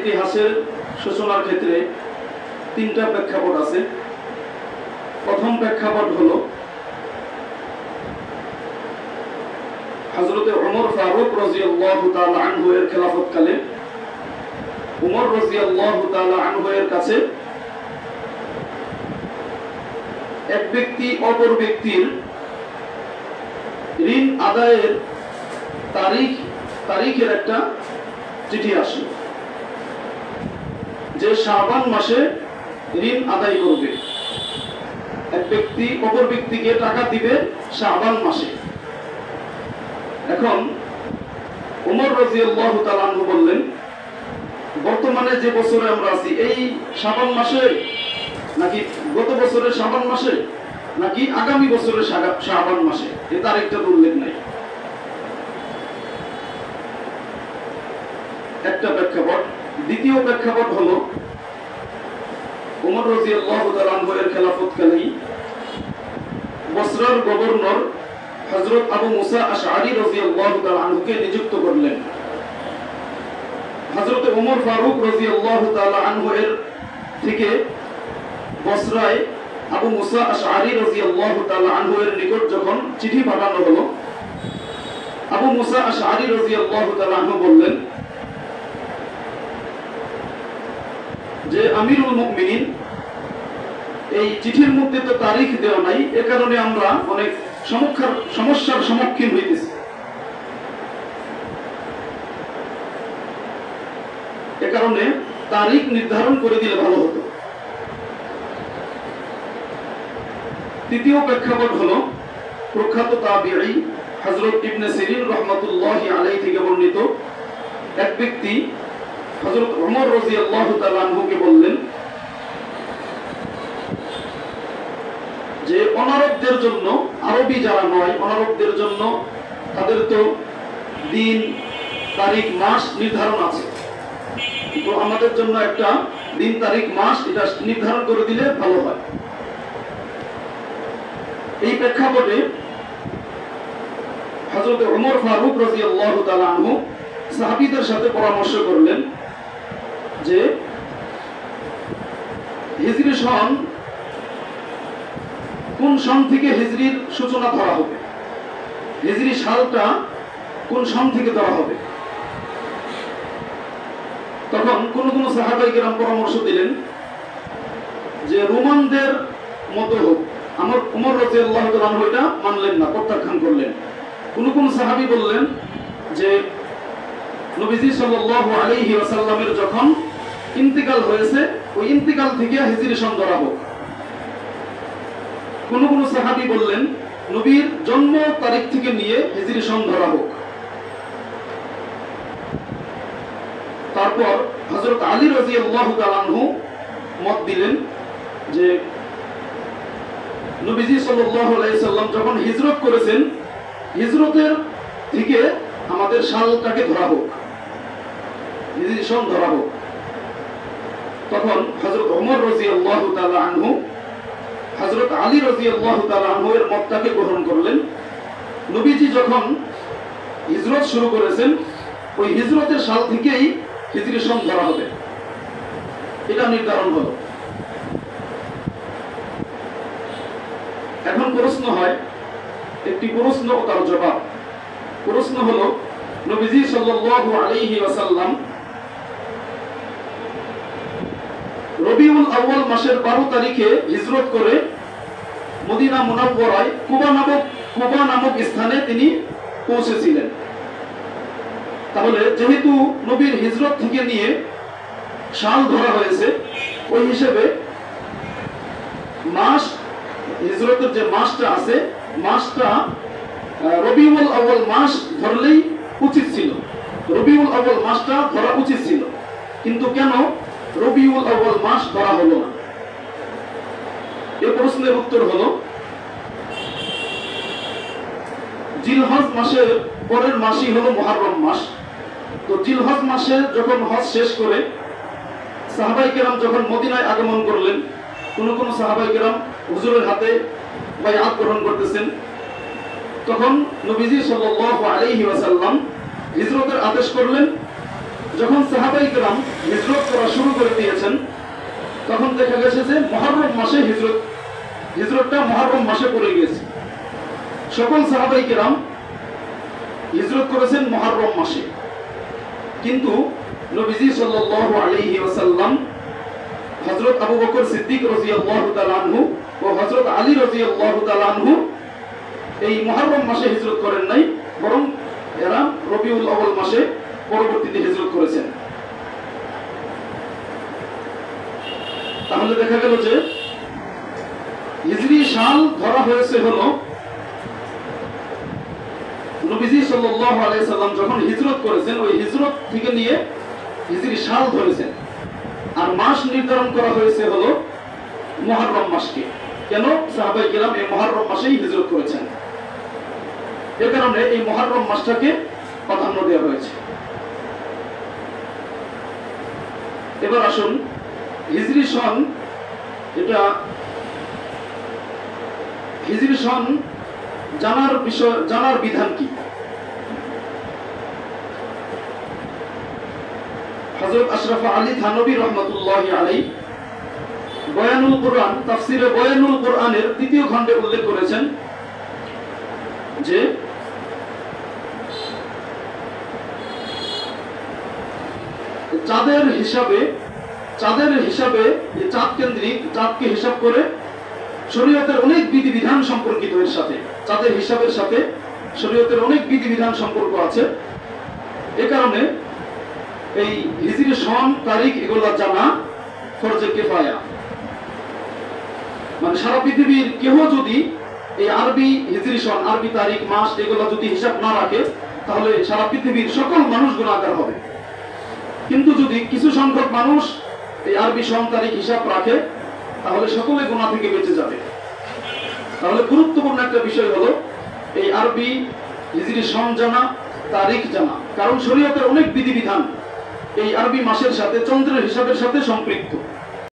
ইতিহাসের সূচনার ক্ষেত্রে তিনটা প্রেক্ষাপট আছে। প্রথম প্রেক্ষাপট হলো হযরত ওমর ফারুক রাদিয়াল্লাহু তাআলা আনহু এর খেলাফতকালে ওমর রাদিয়াল্লাহু তাআলা আনহু এর কাছে এক ব্যক্তি অপর ব্যক্তির ঋণ আদায়ের তারিখের একটা চিঠি আসলো যে শাবান মাসে ঋণ আদায় করবে। এক ব্যক্তি অপর ব্যক্তিকে টাকা দিবে শাবান মাসে। এখন ওমর রাদিয়াল্লাহু তাআলা আনহু বললেন, বর্তমানে যে বছরে আমরা আছি এই শাবান মাসে নাকি গত বছরের শাবান মাসে নাকি আগামী বছরের শাবান মাসে, এই তারিখটা উল্লেখ নাই। একটা প্রেক্ষাপট। দ্বিতীয় প্রেক্ষাপট হলো ওমর রাদিয়াল্লাহু তাআলা আনহু এর খেলাফতকালেই বসরার গভর্নর হযরত আবু মুসা আশআরী রাদিয়াল্লাহু তাআলা আনহুকে নিযুক্ত করলেন। হযরত ওমর ফারুক রাদিয়াল্লাহু তাআলা আনহু এর থেকে বসরায় আবু মুসা আশআরী রাদিয়াল্লাহু তাআলা আনহু এর নিকট যখন চিঠি পাঠানো হলো, আবু মুসা আশআরী রাদিয়াল্লাহু তাআলা আনহু বললেন যে আমিরুল মুমিনিন, এই চিঠির মধ্যে তো তারিখ দেওয়া নাই, এ কারণে আমরা অনেক সমস্যার সম্মুখীন হইতেছি। এ কারণে তারিখ নির্ধারণ করে দিলে ভালো হতো। তৃতীয় প্রেক্ষাপট হলো প্রখ্যাত তাবিঈ হযরত ইবনে সিরিন রাহমাতুল্লাহি আলাইহি থেকে বর্ণিত এক ব্যক্তি হযরত ওমর রাদিয়াল্লাহু তাআলা আনহুকে বললেন যে অনারবদের জন্য, আরবি যারা নয় অনারবদের জন্য তাদের তো দিন তারিখ মাস নির্ধারণ আছে, তো আমাদের জন্য একটা দিন তারিখ মাস এটা নির্ধারণ করে দিলে ভালো হয়। এই প্রেক্ষাপটে হযরত ওমর ফারুক রাদিয়াল্লাহু তাআলা আনহু সাহাবীদের সাথে পরামর্শ করলেন যে হিজরি সন কোন সন থেকে হিজরির সূচনা ধরা হবে, হিজরি সালটা কোন সন থেকে ধরা হবে। তখন কোন কোন সাহাবায়ে কেরাম পরামর্শ দিলেন যে রোমানদের মতো হোক। আমার ওমর রাদিয়াল্লাহু তাআলা আনহু এটা মানলেন না, প্রত্যাখ্যান করলেন। কোন কোন সাহাবী বললেন যে নবীজি সাল্লাল্লাহু আলাইহি ওয়াসাল্লামের যখন ইন্তিকাল হয়েছে ওই ইন্তিকাল থেকে হিজরি সন ধরা হোক। কোন কোন সাহাবী বললেন নবীর জন্ম তারিখ থেকে নিয়ে হিজরি সন ধরা হোক। তারপর হযরত আলী রাদিয়াল্লাহু তাআলা আনহু মত দিলেন যে নবীজি সাল্লাল্লাহু আলাইহি সাল্লাম যখন হিজরত করেছেন হিজরতের থেকে আমাদের সালটাকে ধরা হোক, হিজরি সন ধরা হোক। তখন হযরত ওমর রাদিয়াল্লাহু তাআলা আনহু হযরত আলী রাদিয়াল্লাহু তাআলা আনহু এর মতটাকে গ্রহণ করলেন। নবীজি যখন হিজরত শুরু করেছেন ওই হিজরতের সাল থেকেই হিজরি সন ধরা হবে, এটা নির্ধারণ হলো। এখন প্রশ্ন হয়, একটি প্রশ্ন ও তার জবাব। প্রশ্ন হলো নবীজি সাল্লাল্লাহু আলাইহি ওয়াসাল্লাম রবিউল আউয়াল মাসের 12 তারিখে হিজরত করে মদিনা মুনাওয়ারায় কুবা নামক স্থানে তিনি পৌঁছেছিলেন। তাহলে যেহেতু নবীর হিজরত থেকে নিয়ে সাল ধরা হয়েছে, ওই হিসেবে মাস, হিজরতের যে মাসটা আছে মাসটা রবিউল আউয়াল মাস ধরলেই উচিত ছিল, রবিউল আউয়াল মাসটা ধরা উচিত ছিল। কিন্তু কেন রবিউল আউয়াল মাস ধরা হলো না? এই প্রশ্নের উত্তর হলো জিলহজ মাসের পরের মাসই হলো মুহররম মাস। তো জিলহজ মাসে যখন হজ শেষ করে সাহাবায়ে কেরাম যখন মদিনায় আগমন করলেন, কোন কোন সাহাবায়ে কেরাম হুজুরের হাতে বাইআত গ্রহণ করতেছেন, তখন নবীজি সাল্লাল্লাহু আলাইহি ওয়াসাল্লাম হিজরতের আদেশ করলেন যখন সাহাবায়ে কেরাম হিজরত করা শুরু করে দিয়েছেন, তখন দেখা গেছে যে মুহররম মাসে হিজরতটা মুহররম মাসে পড়ে গিয়েছে। সকল সাহাবায়ে কেরাম হিজরত করেছেন মুহররম মাসে, কিন্তু নবীজি সাল্লাল্লাহু আলাইহি ওয়াসাল্লাম হযরত আবু বকর সিদ্দিক রাদিয়াল্লাহু তাআলা আনহু ও হযরত আলী রাদিয়াল্লাহু তাআলা আনহু এই মুহররম মাসে হিজরত করেন নাই, বরং এরা রবিউল আউয়াল মাসে পরবর্তীতে হিজরত করেছেন। তাহলে দেখা গেল যে হিজরি সাল ধরা হয়েছে হলো নবীজি সাল্লাল্লাহু আলাইহি সাল্লাম যখন হিজরত করেছেন ওই হিজরত থেকে নিয়ে হিজরি সাল ধরেছেন। আর মাস নির্ধারণ করা হয়েছে হলো মুহররম মাসকে। কেন? সাহাবায়ে কেরাম এই মুহররম মাসেই হিজরত করেছেন, এর কারণে এই মুহররম মাসটাকে প্রাধান্য দেওয়া হয়েছে। এবার আসুন হিজরি সন, এটা হিজরি সন জানার বিধান কি? হযরত আশরাফ আলী থানভী রাহমাতুল্লাহি আলাইহি বয়ানুল কুরআন, তাফসিরে বয়ানুল কুরআনের ৩য় খণ্ডে উল্লেখ করেছেন যে চাঁদের হিসাবে চাঁদ কেন্দ্রিক, চাঁদকে হিসাব করে শরীয়তের অনেক বিধিবিধান সম্পর্কিত। এর সাথে চাঁদের হিসাবের সাথে শরীয়তের অনেক বিধিবিধান সম্পর্ক আছে। এ কারণে এই হিজরি সন, তারিখ এগুলো জানা ফরজে কিফায়া। মানে সারা পৃথিবীর কেউ যদি এই আরবি হিজরি সন, আরবি তারিখ, মাস এগুলো যদি হিসাব না রাখে, তাহলে সারা পৃথিবীর সকল মানুষ গুনাহগার হবে। কিন্তু যদি কিছু সংখ্যক মানুষ এই আরবি সন, তারিখ হিসাব রাখে, তাহলে সকলে গুনাহ থেকে বেঁচে যাবে। তাহলে গুরুত্বপূর্ণ একটা বিষয় হলো এই আরবি হিজরি সন জানা, তারিখ জানা। কারণ শরীয়তের অনেক বিধিবিধান এই আরবি মাসের সাথে, চন্দ্রের হিসাবের সাথে সম্পৃক্ত।